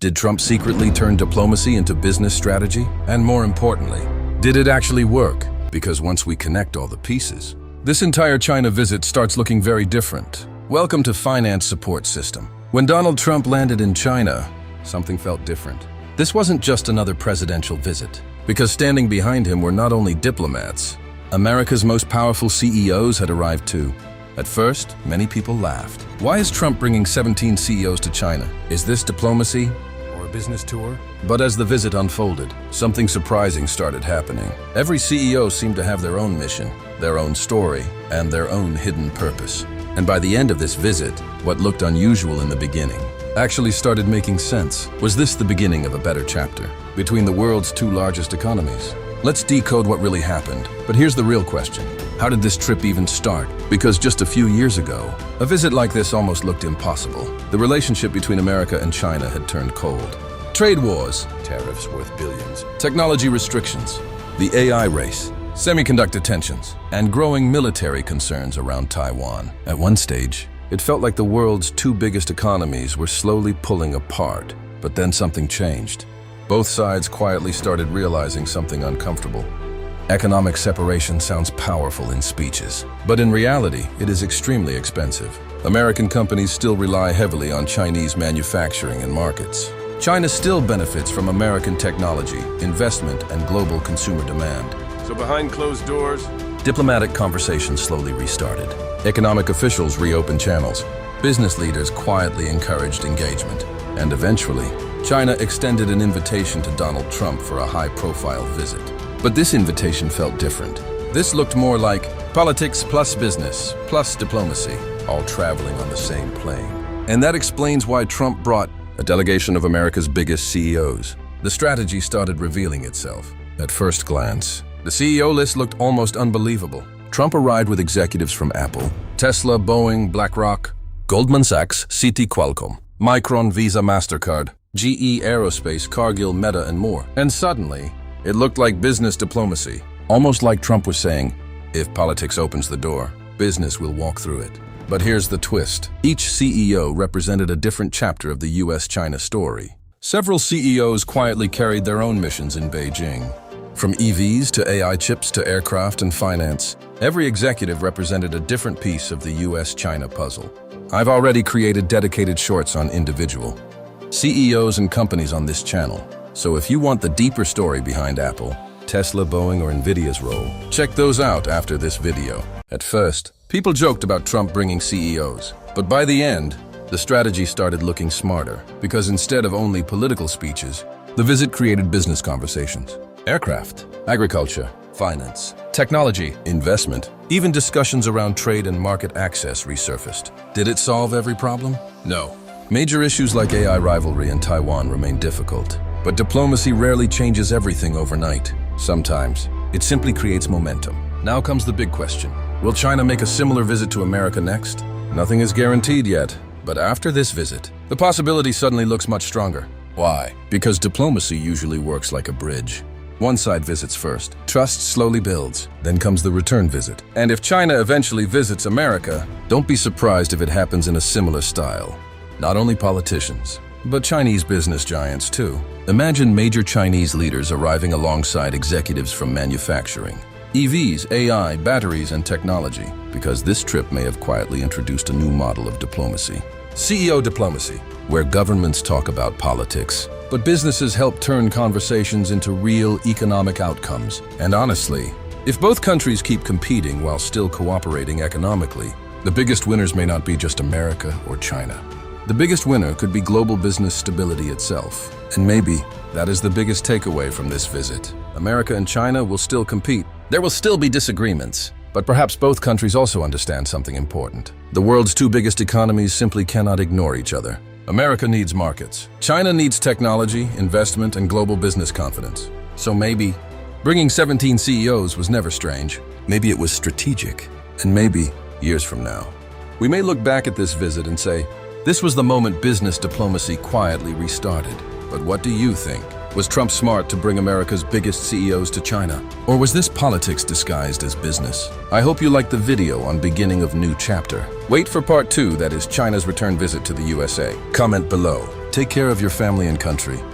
Did Trump secretly turn diplomacy into business strategy? And more importantly, did it actually work? Because once we connect all the pieces, this entire China visit starts looking very different. Welcome to Finance Support System. When Donald Trump landed in China, something felt different. This wasn't just another presidential visit, because standing behind him were not only diplomats. America's most powerful CEOs had arrived too. At first, many people laughed. Why is Trump bringing 17 CEOs to China? Is this diplomacy or a business tour? But as the visit unfolded, something surprising started happening. Every CEO seemed to have their own mission, their own story, and their own hidden purpose. And by the end of this visit, what looked unusual in the beginning actually started making sense. Was this the beginning of a better chapter between the world's two largest economies? Let's decode what really happened. But here's the real question. How did this trip even start? Because just a few years ago, a visit like this almost looked impossible. The relationship between America and China had turned cold. Trade wars, tariffs worth billions, technology restrictions, the AI race, semiconductor tensions, and growing military concerns around Taiwan. At one stage, it felt like the world's two biggest economies were slowly pulling apart. But then something changed. Both sides quietly started realizing something uncomfortable. Economic separation sounds powerful in speeches, but in reality, it is extremely expensive. American companies still rely heavily on Chinese manufacturing and markets. China still benefits from American technology, investment, and global consumer demand. So behind closed doors, Diplomatic conversations slowly restarted. Economic officials reopened channels. Business leaders quietly encouraged engagement. And eventually, China extended an invitation to Donald Trump for a high-profile visit. But this invitation felt different. This looked more like politics plus business plus diplomacy, all traveling on the same plane. And that explains why Trump brought a delegation of America's biggest CEOs. The strategy started revealing itself. At first glance, the CEO list looked almost unbelievable. Trump arrived with executives from Apple, Tesla, Boeing, BlackRock, Goldman Sachs, Citi, Qualcomm, Micron, Visa, MasterCard, GE Aerospace, Cargill, Meta, and more. And suddenly, it looked like business diplomacy. Almost like Trump was saying, if politics opens the door, business will walk through it. But here's the twist. Each CEO represented a different chapter of the US-China story. Several CEOs quietly carried their own missions in Beijing. From EVs to AI chips to aircraft and finance, every executive represented a different piece of the US-China puzzle. I've already created dedicated shorts on individual CEOs and companies on this channel. So if you want the deeper story behind Apple, Tesla, Boeing, or Nvidia's role, check those out after this video. At first, people joked about Trump bringing CEOs, but by the end, the strategy started looking smarter, because instead of only political speeches, the visit created business conversations. Aircraft, agriculture, finance, technology, investment, even discussions around trade and market access resurfaced. Did it solve every problem? No. Major issues like AI rivalry and Taiwan remain difficult, but diplomacy rarely changes everything overnight. Sometimes, it simply creates momentum. Now comes the big question. Will China make a similar visit to America next? Nothing is guaranteed yet, but after this visit, the possibility suddenly looks much stronger. Why? Because diplomacy usually works like a bridge. One side visits first, trust slowly builds, then comes the return visit. And if China eventually visits America, don't be surprised if it happens in a similar style. Not only politicians, but Chinese business giants too. Imagine major Chinese leaders arriving alongside executives from manufacturing, EVs, AI, batteries, and technology, because this trip may have quietly introduced a new model of diplomacy. CEO diplomacy, where governments talk about politics, but businesses help turn conversations into real economic outcomes. And honestly, if both countries keep competing while still cooperating economically, the biggest winners may not be just America or China. The biggest winner could be global business stability itself. And maybe that is the biggest takeaway from this visit. America and China will still compete. There will still be disagreements, but perhaps both countries also understand something important. The world's two biggest economies simply cannot ignore each other. America needs markets. China needs technology, investment, and global business confidence. So maybe bringing 17 CEOs was never strange. Maybe it was strategic. And maybe, years from now, we may look back at this visit and say, this was the moment business diplomacy quietly restarted. But what do you think? Was Trump smart to bring America's biggest CEOs to China? Or was this politics disguised as business? I hope you liked the video on beginning of new chapter. Wait for part 2, that is China's return visit to the USA. Comment below. Take care of your family and country.